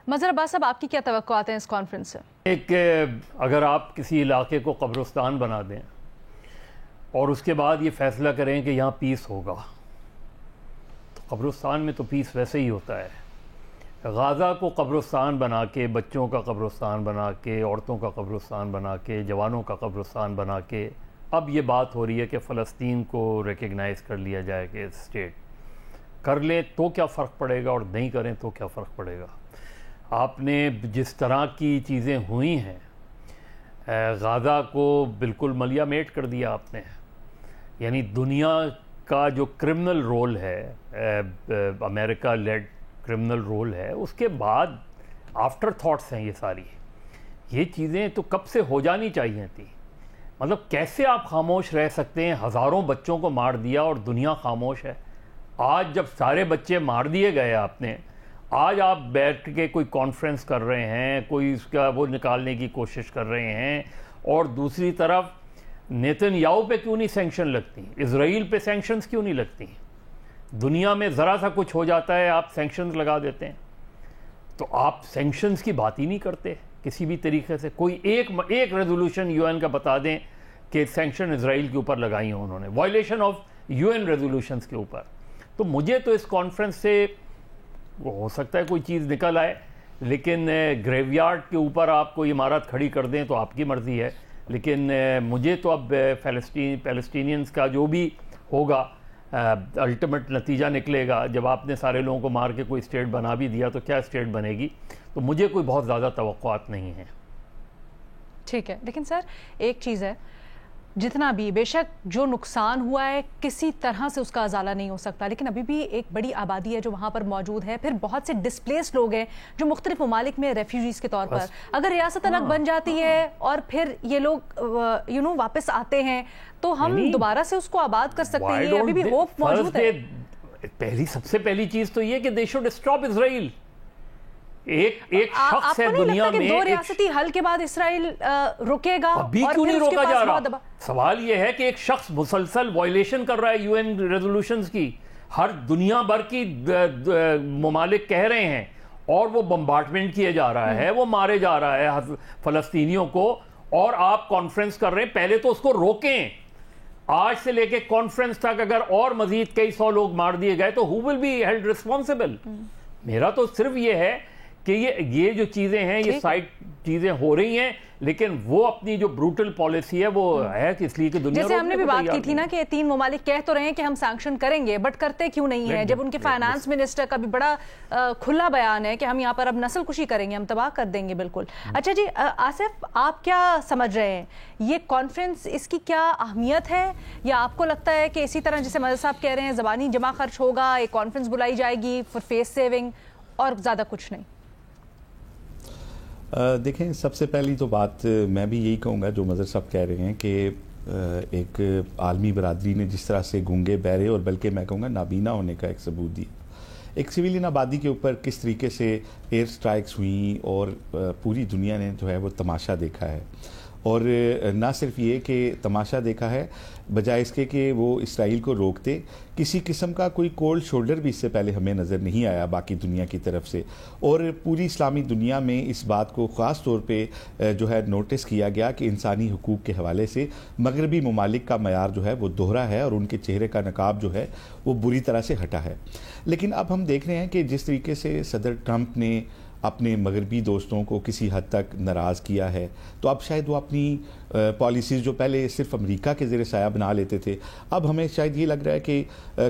مظہر عباس صاحب، آپ کی کیا توقعات ہیں اس کانفرنس سے؟ ایک اگر آپ کسی علاقے کو قبرستان بنا دیں اور اس کے بعد یہ فیصلہ کریں کہ یہاں پیس ہوگا، تو قبرستان میں تو پیس ویسے ہی ہوتا ہے۔ غازہ کو قبرستان بنا کے، بچوں کا قبرستان بنا کے، عورتوں کا قبرستان بنا کے، جوانوں کا قبرستان بنا کے، اب یہ بات ہو رہی ہے کہ فلسطین کو ریکگنائز کر لیا جائے کہ اسٹیٹ کر لیں تو کیا فرق پڑے گا، اور نہیں کریں تو کیا فرق پڑے گا۔ آپ نے جس طرح کی چیزیں ہوئی ہیں، غازہ کو بالکل ملیا میٹ کر دیا آپ نے، یعنی دنیا کا جو کرمنل رول ہے، امریکہ لیڈ کرمنل رول ہے، اس کے بعد آفٹر تھاٹس ہیں یہ ساری۔ یہ چیزیں تو کب سے ہو جانی چاہیے تھی۔ مطلب کیسے آپ خاموش رہ سکتے ہیں؟ ہزاروں بچوں کو مار دیا اور دنیا خاموش ہے۔ آج جب سارے بچے مار دیے گئے آپ نے، آج آپ بیٹھ کے کوئی کانفرنس کر رہے ہیں، کوئی اس کا وہ نکالنے کی کوشش کر رہے ہیں، اور دوسری طرف نیتن یاہو پہ کیوں نہیں سینکشن لگتی؟ اسرائیل پہ سینکشنز کیوں نہیں لگتی؟ دنیا میں ذرا سا کچھ ہو جاتا ہے آپ سینکشنز لگا دیتے ہیں۔ تو آپ سینکشنز کی بات ہی نہیں کرتے کسی بھی طریقے سے۔ کوئی ایک ریزولوشن یو این کا بتا دیں کہ سینکشن اسرائیل کے اوپر لگائی ہیں انہوں نے، violation of U N resolutions کے اوپر۔ تو مجھے تو اس کانفرنس سے ہو سکتا ہے کوئی چیز نکل آئے، لیکن گریو یارڈ کے اوپر آپ کوئی عمارت کھڑی کر دیں تو آپ کی مرضی ہے، لیکن مجھے تو اب پیلسٹینینز کا جو بھی ہوگا الٹیمیٹ نتیجہ نکلے گا، جب آپ نے سارے لوگوں کو مار کے کوئی اسٹیٹ بنا بھی دیا تو کیا اسٹیٹ بنے گی، تو مجھے کوئی بہت زیادہ توقعات نہیں ہیں۔ ٹھیک ہے، لیکن سر ایک چیز ہے، جتنا بھی بے شک جو نقصان ہوا ہے کسی طرح سے اس کا ازالہ نہیں ہو سکتا، لیکن ابھی بھی ایک بڑی آبادی ہے جو وہاں پر موجود ہے، پھر بہت سے ڈسپلیس لوگ ہیں جو مختلف ممالک میں ریفیوجیز کے طور پر، اگر ریاست الگ بن جاتی ہے اور پھر یہ لوگ واپس آتے ہیں تو ہم دوبارہ سے اس کو آباد کر سکتے ہیں، ابھی بھی ہوپ موجود ہے۔ سب سے پہلی چیز تو یہ کہ they should stop Israel۔ ایک شخص ہے دنیا میں، دو ریاستی حل کے بعد اسرائیل رکے گا؟ ابھی کیوں نہیں روکا جا رہا؟ سوال یہ ہے کہ ایک شخص مسلسل وائلیشن کر رہا ہے یو این ریزولوشنز کی، ہر دنیا بھر کی ممالک کہہ رہے ہیں، اور وہ بمبارڈمنٹ کیے جا رہا ہے، وہ مارے جا رہا ہے فلسطینیوں کو، اور آپ کانفرنس کر رہے ہیں۔ پہلے تو اس کو روکیں۔ آج سے لے کے کانفرنس تک اگر اور مزید کئی سو لوگ مار دیے گئے تو who will be held responsible؟ میرا تو صرف یہ ہے کہ یہ جو چیزیں ہیں، یہ سائڈ چیزیں ہو رہی ہیں، لیکن وہ اپنی جو بروٹل پالیسی ہے وہ ہے کہ اس لیے کہ دنیا، جیسے ہم نے بھی بات کی تھی نا کہ 3 ممالک کہہ تو رہے ہیں کہ ہم سینکشن کریں گے، بٹ کرتے کیوں نہیں ہیں؟ جب ان کے فائنانس منسٹر کا بھی بڑا کھلا بیان ہے کہ ہم یہاں پر اب نسل کشی کریں گے، ہم تباہ کر دیں گے بالکل۔ اچھا جی آصف، آپ کیا سمجھ رہے ہیں یہ کانفرنس، اس کی کیا اہمیت ہے، یا آپ کو لگتا ہے کہ اسی طرح جیسے مظہر صاحب کہہ رہے ہیں زبانی جمع خرچ ہوگا، ایک کانفرنس بلائی جائے گی فار فیس سیونگ اور زیادہ کچھ نہیں؟ دیکھیں، سب سے پہلی تو بات میں بھی یہی کہوں گا جو مظہر صاحب کہہ رہے ہیں کہ ایک عالمی برادری نے جس طرح سے گونگے بہرے اور بلکہ میں کہوں گا نابینا ہونے کا ایک ثبوت دی، ایک سویلین آبادی کے اوپر کس طریقے سے ایئر سٹرائکس ہوئیں، اور پوری دنیا نے جو ہے وہ تماشا دیکھا ہے، اور نہ صرف یہ کہ تماشا دیکھا ہے، بجائے اس کے کہ وہ اسرائیل کو روکتے، کسی قسم کا کوئی کولڈ شولڈر بھی اس سے پہلے ہمیں نظر نہیں آیا باقی دنیا کی طرف سے، اور پوری اسلامی دنیا میں اس بات کو خاص طور پہ جو ہے نوٹس کیا گیا کہ انسانی حقوق کے حوالے سے مغربی ممالک کا معیار جو ہے وہ دوہرا ہے، اور ان کے چہرے کا نقاب جو ہے وہ بری طرح سے ہٹا ہے۔ لیکن اب ہم دیکھ رہے ہیں کہ جس طریقے سے صدر ٹرمپ نے اپنے مغربی دوستوں کو کسی حد تک ناراض کیا ہے، تو اب شاید وہ اپنی پالیسیز جو پہلے صرف امریکہ کے زیر سایہ بنا لیتے تھے، اب ہمیں شاید یہ لگ رہا ہے کہ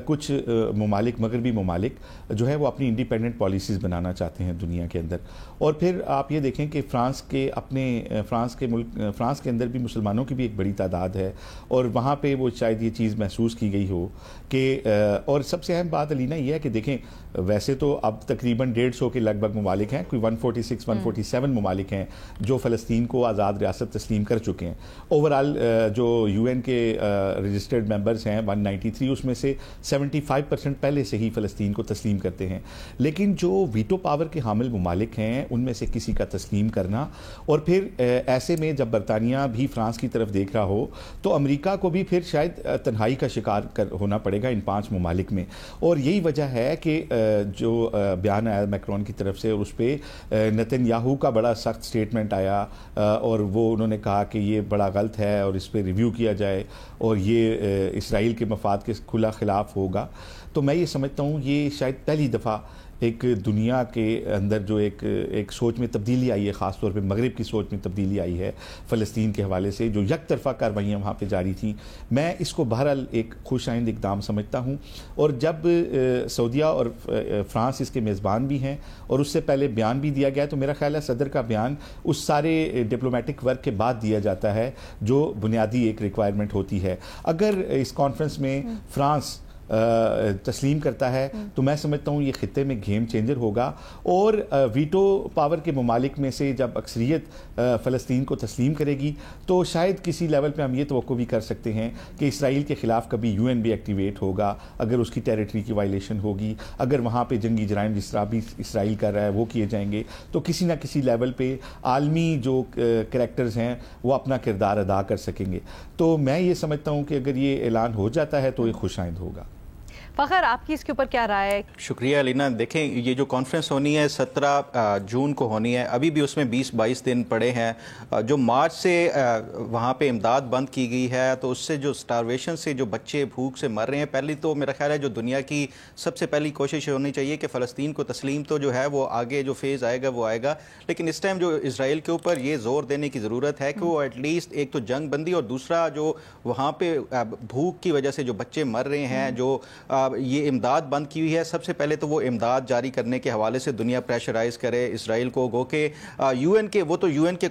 کچھ ممالک، مغربی ممالک جو ہے وہ اپنی انڈیپینڈنٹ پالیسیز بنانا چاہتے ہیں دنیا کے اندر۔ اور پھر آپ یہ دیکھیں کہ فرانس کے اندر بھی مسلمانوں کی بھی ایک بڑی تعداد ہے، اور وہاں پہ وہ شاید یہ چیز محسوس کی گئی ہو کہ اور سب سے اہم بات علینا یہ ہے کہ دیکھیں ویسے تو اب تقریباً 150 کے لگ بھگ ممالک ہیں، کوئی 147 ممالک ہیں جو فلسطین کو آزاد ریاست تسلیم کر چکے ہیں۔ اوورال جو یو این کے رجسٹرڈ ممبرز ہیں 193، اس میں سے 75% پہلے سے ہی فلسطین کو تسلیم کرتے ہیں، لیکن جو ویٹو پاور کے حامل ممالک ہیں ان میں سے کسی کا تسلیم کرنا، اور پھر ایسے میں جب برطانیہ بھی فرانس کی طرف دیکھ رہا ہو تو امریکہ کو بھی پھر شاید تنہائی کا شکار ہونا پڑے گا ان 5 ممالک میں، اور یہی وجہ ہے کہ جو بیان آیا میکرون کی طرف سے، اور اس پہ کہ نتن یاہو کا بڑا سخت سٹیٹمنٹ آیا اور وہ انہوں نے کہا کہ یہ بڑا غلط ہے اور اس پہ ریویو کیا جائے اور یہ اسرائیل کے مفاد کے کھلا خلاف ہوگا. تو میں یہ سمجھتا ہوں یہ شاید پہلی دفعہ ایک دنیا کے اندر جو ایک سوچ میں تبدیلی آئی ہے, خاص طور پہ مغرب کی سوچ میں تبدیلی آئی ہے فلسطین کے حوالے سے, جو یک طرفہ کارروائیاں وہاں پہ جاری تھیں. میں اس کو بہرحال ایک خوش آئند اقدام سمجھتا ہوں. اور جب سعودیہ اور فرانس اس کے میزبان بھی ہیں اور اس سے پہلے بیان بھی دیا گیا, تو میرا خیال ہے صدر کا بیان اس سارے ڈپلومیٹک ورک کے بعد دیا جاتا ہے جو بنیادی ایک ریکوائرمنٹ ہوتی ہے. اگر اس کانفرنس میں فرانس تسلیم کرتا ہے تو میں سمجھتا ہوں یہ خطے میں گیم چینجر ہوگا, اور ویٹو پاور کے ممالک میں سے جب اکثریت فلسطین کو تسلیم کرے گی تو شاید کسی لیول پہ ہم یہ توقع بھی کر سکتے ہیں کہ اسرائیل کے خلاف کبھی UN بھی ایکٹیویٹ ہوگا اگر اس کی ٹیریٹری کی وائلیشن ہوگی, اگر وہاں پہ جنگی جرائم جس طرح بھی اسرائیل کر رہا ہے وہ کیے جائیں گے, تو کسی نہ کسی لیول پہ عالمی جو کریکٹرز ہیں وہ اپنا کردار ادا کر سکیں گے. تو میں یہ سمجھتا ہوں کہ اگر یہ اعلان ہو جاتا ہے تو یہ خوش آئند ہوگا. فخر, آپ کی اس کے اوپر کیا رائے ہے؟ شکریہ علینا. دیکھیں یہ جو کانفرنس ہونی ہے 17 جون کو ہونی ہے, ابھی بھی اس میں 20-22 دن پڑے ہیں. جو مارچ سے وہاں پہ امداد بند کی گئی ہے تو اس سے جو سٹارویشن سے جو بچے بھوک سے مر رہے ہیں, پہلی تو میرا خیال ہے جو دنیا کی سب سے پہلی کوشش ہونی چاہیے کہ فلسطین کو تسلیم تو جو ہے وہ آگے جو فیز آئے گا وہ آئے گا, لیکن اس ٹائم جو اسرائیل کے اوپر یہ زور دینے کی ضرورت ہے کہ وہ ایٹ لیسٹ ایک تو جنگ بندی اور دوسرا جو وہاں پہ بھوک کی وجہ سے جو بچے مر رہے ہیں, جو یہ امداد بند کی ہوئی ہے, سب سے پہلے تو وہ امداد جاری کرنے کے حوالے سے دنیا پریشرائز کرے اسرائیل کو. گو کہ UN کے وہ تو UN کے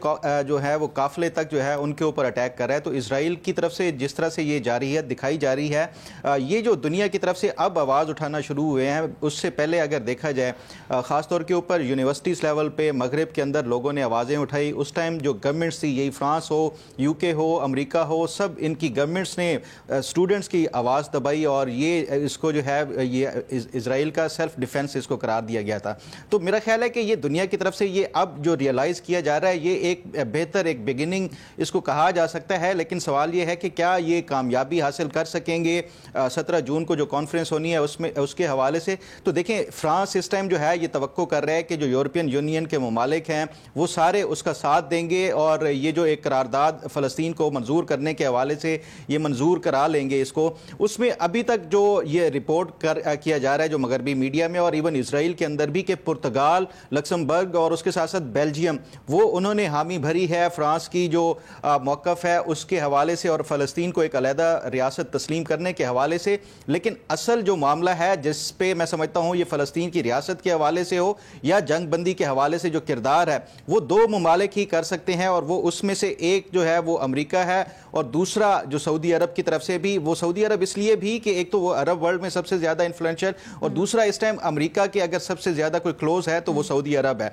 جو ہے وہ قافلے تک جو ہے ان کے اوپر اٹیک کر رہا ہے. تو اسرائیل کی طرف سے جس طرح سے یہ جاری ہے دکھائی جا رہی ہے, یہ جو دنیا کی طرف سے اب آواز اٹھانا شروع ہوئے ہیں, اس سے پہلے اگر دیکھا جائے خاص طور کے اوپر یونیورسٹیز لیول پہ مغرب کے اندر لوگوں نے آوازیں اٹھائی. اس ٹائم جو گورنمنٹس تھی, یہی فرانس ہو, UK ہو, امریکہ ہو, سب ان کی گورنمنٹس نے اسٹوڈنٹس کی آواز دبائی اور یہ اس کو جو ہے یہ اسرائیل کا سیلف ڈیفنس اس کو قرار دیا گیا تھا. تو میرا خیال ہے کہ یہ دنیا کی طرف سے یہ اب جو ریئلائز کیا جا رہا ہے, یہ ایک بہتر ایک بگننگ اس کو کہا جا سکتا ہے. لیکن سوال یہ ہے کہ کیا یہ کامیابی حاصل کر سکیں گے 17 جون کو جو کانفرنس ہونی ہے اس کے حوالے سے. تو دیکھیں فرانس اس ٹائم جو ہے یہ توقع کر رہا ہے کہ جو یورپین یونین کے ممالک ہیں وہ سارے اس کا ساتھ دیں گے اور یہ جو ایک قرارداد فلسطین کو منظور کرنے کے حوالے سے یہ منظور کرا لیں گے اس کو. اس میں ابھی تک جو یہ رپورٹ کیا جا رہا ہے جو مغربی میڈیا میں اور ایون اسرائیل کے اندر بھی, کہ پرتگال, لکسمبرگ اور اس کے ساتھ ساتھ بیلجیم وہ انہوں نے حامی بھری ہے فرانس کی جو موقف ہے اس کے حوالے سے اور فلسطین کو ایک علیحدہ ریاست تسلیم کرنے کے حوالے سے. لیکن اصل جو معاملہ ہے جس پہ میں سمجھتا ہوں یہ فلسطین کی ریاست کے حوالے سے ہو یا جنگ بندی کے حوالے سے جو کردار ہے وہ دو ممالک ہی کر سکتے ہیں, اور وہ اس میں سے ایک جو ہے وہ امریکہ ہے اور دوسرا جو سعودی عرب کی طرف سے بھی. وہ سعودی عرب اس لیے بھی کہ ایک تو وہ عرب ورلڈ میں سب سے زیادہ انفلوئنشل, اور دوسرا اس ٹائم امریکہ کے اگر سب سے زیادہ کوئی کلوز ہے تو وہ سعودی عرب ہے.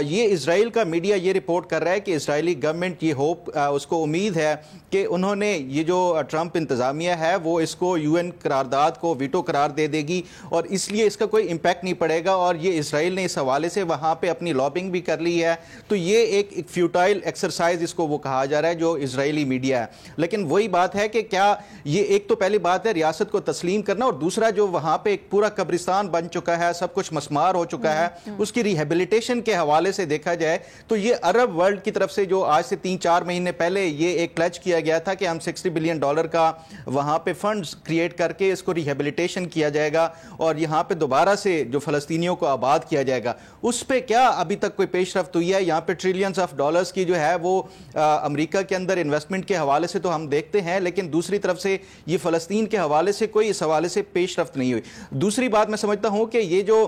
یہ اسرائیل کا میڈیا یہ رپورٹ کر رہا ہے کہ اسرائیلی گورنمنٹ یہ ہوپ اس کو امید ہے کہ انہوں نے یہ جو ٹرمپ انتظامیہ ہے وہ اس کو UN قرارداد کو ویٹو قرار دے دے گی اور اس لیے اس کا کوئی امپیکٹ نہیں پڑے گا. اور یہ اسرائیل نے اس حوالے سے وہاں پہ اپنی لابنگ بھی کر لی ہے. تو یہ ایک فیوٹائل ایکسرسائز اس کو وہ کہا جا رہا ہے جو اسرائیلی میڈیا ہے. لیکن وہی بات ہے کہ کیا یہ ایک تو پہلی بات ہے ریاست کو تسلیم کرنا, اور دوسرا جو وہاں پہ ایک پورا قبرستان بن چکا ہے, سب کچھ مسمار ہو چکا ہے, اس کی ریہیبلیٹیشن کے حوالے سے دیکھا جائے تو یہ عرب ورلڈ کی طرف سے جو آج سے 3-4 مہینے پہلے یہ ایک پلیج کیا گیا تھا کہ ہم $60 بلین کا وہاں پہ فنڈز کریٹ کر کے اس کو ریہیبلیٹیشن کیا جائے گا اور یہاں پہ دوبارہ سے جو فلسطینیوں کو آباد کیا جائے گا, اس پہ کیا ابھی تک کوئی پیش رفت ہوئی ہے؟ یہاں پہ ٹریلینز آف ڈالرز کی جو ہے وہ امریکہ کے اندر انویسٹمنٹ کے حوالے سے تو ہم دیکھتے ہیں, لیکن دوسری طرف سے یہ فلسطین کے حوالے سے کوئی اس حوالے سے پیش رفت نہیں ہوئی. دوسری بات میں سمجھتا ہوں کہ یہ جو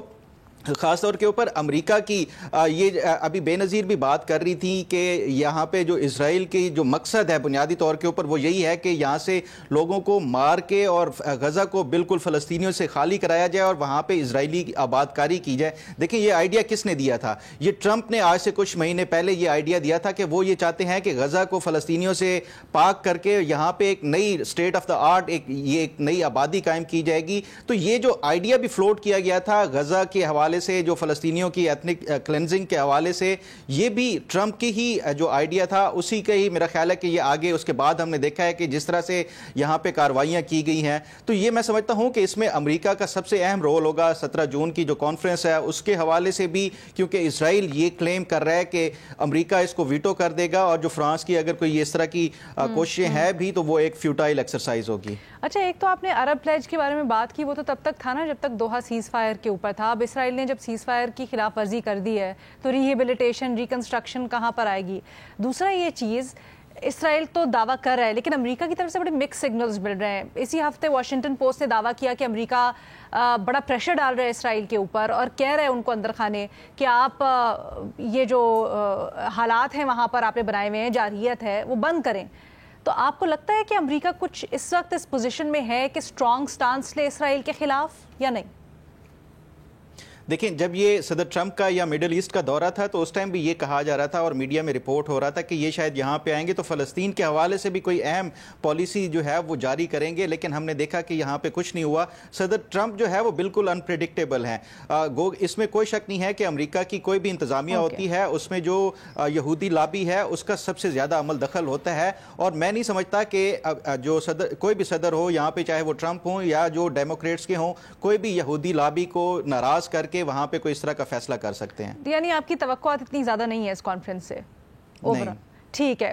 خاص طور کے اوپر امریکہ کی یہ ابھی بے نظیر بھی بات کر رہی تھی کہ یہاں پہ جو اسرائیل کی جو مقصد ہے بنیادی طور کے اوپر وہ یہی ہے کہ یہاں سے لوگوں کو مار کے اور غزہ کو بالکل فلسطینیوں سے خالی کرایا جائے اور وہاں پہ اسرائیلی آباد کاری کی جائے. دیکھیں یہ آئیڈیا کس نے دیا تھا؟ یہ ٹرمپ نے آج سے کچھ مہینے پہلے یہ آئیڈیا دیا تھا کہ وہ یہ چاہتے ہیں کہ غزہ کو فلسطینیوں سے پاک کر کے یہاں پہ ایک نئی اسٹیٹ آف دا آرٹ ایک نئی آبادی قائم کی جائے گی. تو یہ جو آئیڈیا بھی فلوٹ کیا گیا تھا غزہ کے حوالے حوالے سے, جو فلسطینیوں کی ایتھنک کلینزنگ کے حوالے سے, یہ بھی ٹرمپ کی ہی جو آئیڈیا تھا اسی کا ہی میرا خیال ہے کہ یہ آگے اس کے بعد ہم نے دیکھا ہے کہ جس طرح سے یہاں پہ کارروائیاں کی گئی ہیں. تو یہ میں سمجھتا ہوں کہ اس میں امریکہ کا سب سے اہم رول ہوگا 17 جون کی جو کانفرنس ہے اس کے حوالے سے بھی, کیونکہ اسرائیل یہ کلیم کر رہا ہے کہ امریکہ اس کو ویٹو کر دے گا, اور جو فرانس کی اگر کوئی اس طرح کی کوششیں ہیں بھی تو وہ ایک فیوٹائل ایکسرسائز ہوگی. اچھا, ایک تو آپ نے عرب پلیج کے بارے میں بات کی, وہ تو تب تک تھا نا جب تک دوحہ سیز فائر کے اوپر تھا. اب اسرائیل نے جب سیز فائر کی خلاف ورزی کر دی ہے تو ریہیبلیٹیشن, ریکنسٹرکشن کہاں پر آئے گی؟ دوسرا یہ چیز, اسرائیل تو دعویٰ کر رہا ہے لیکن امریکہ کی طرف سے بڑے مکس سگنلز مل رہے ہیں. اسی ہفتے واشنگٹن پوسٹ نے دعویٰ کیا کہ امریکہ بڑا پریشر ڈال رہا ہے اسرائیل کے اوپر اور کہہ رہے ہیں ان کو اندر خانے کہ آپ یہ جو حالات ہیں وہاں پر آپ نے بنائے ہوئے ہیں, جارحیت ہے, وہ بند کریں. تو آپ کو لگتا ہے کہ امریکہ کچھ اس وقت اس پوزیشن میں ہے کہ اسٹرانگ سٹانس لے اسرائیل کے خلاف یا نہیں؟ دیکھیں, جب یہ صدر ٹرمپ کا یا مڈل ایسٹ کا دورہ تھا تو اس ٹائم بھی یہ کہا جا رہا تھا اور میڈیا میں رپورٹ ہو رہا تھا کہ یہ شاید یہاں پہ آئیں گے تو فلسطین کے حوالے سے بھی کوئی اہم پالیسی جو ہے وہ جاری کریں گے, لیکن ہم نے دیکھا کہ یہاں پہ کچھ نہیں ہوا. صدر ٹرمپ جو ہے وہ بالکل انپریڈکٹیبل ہیں. اس میں کوئی شک نہیں ہے کہ امریکہ کی کوئی بھی انتظامیہ ہوتی ہے اس میں جو یہودی لابی ہے اس کا سب سے زیادہ عمل دخل ہوتا ہے, اور میں نہیں سمجھتا کہ جو کوئی بھی صدر ہو یہاں پہ, چاہے وہ ٹرمپ ہوں یا جو ڈیموکریٹس کے ہوں, کوئی بھی یہودی لابی کو ناراض کر کے وہاں پہ کوئی اس طرح کا فیصلہ کر سکتے ہیں. یعنی آپ کی توقعات اتنی زیادہ نہیں ہے اس کانفرنس سے؟ نہیں. ٹھیک ہے.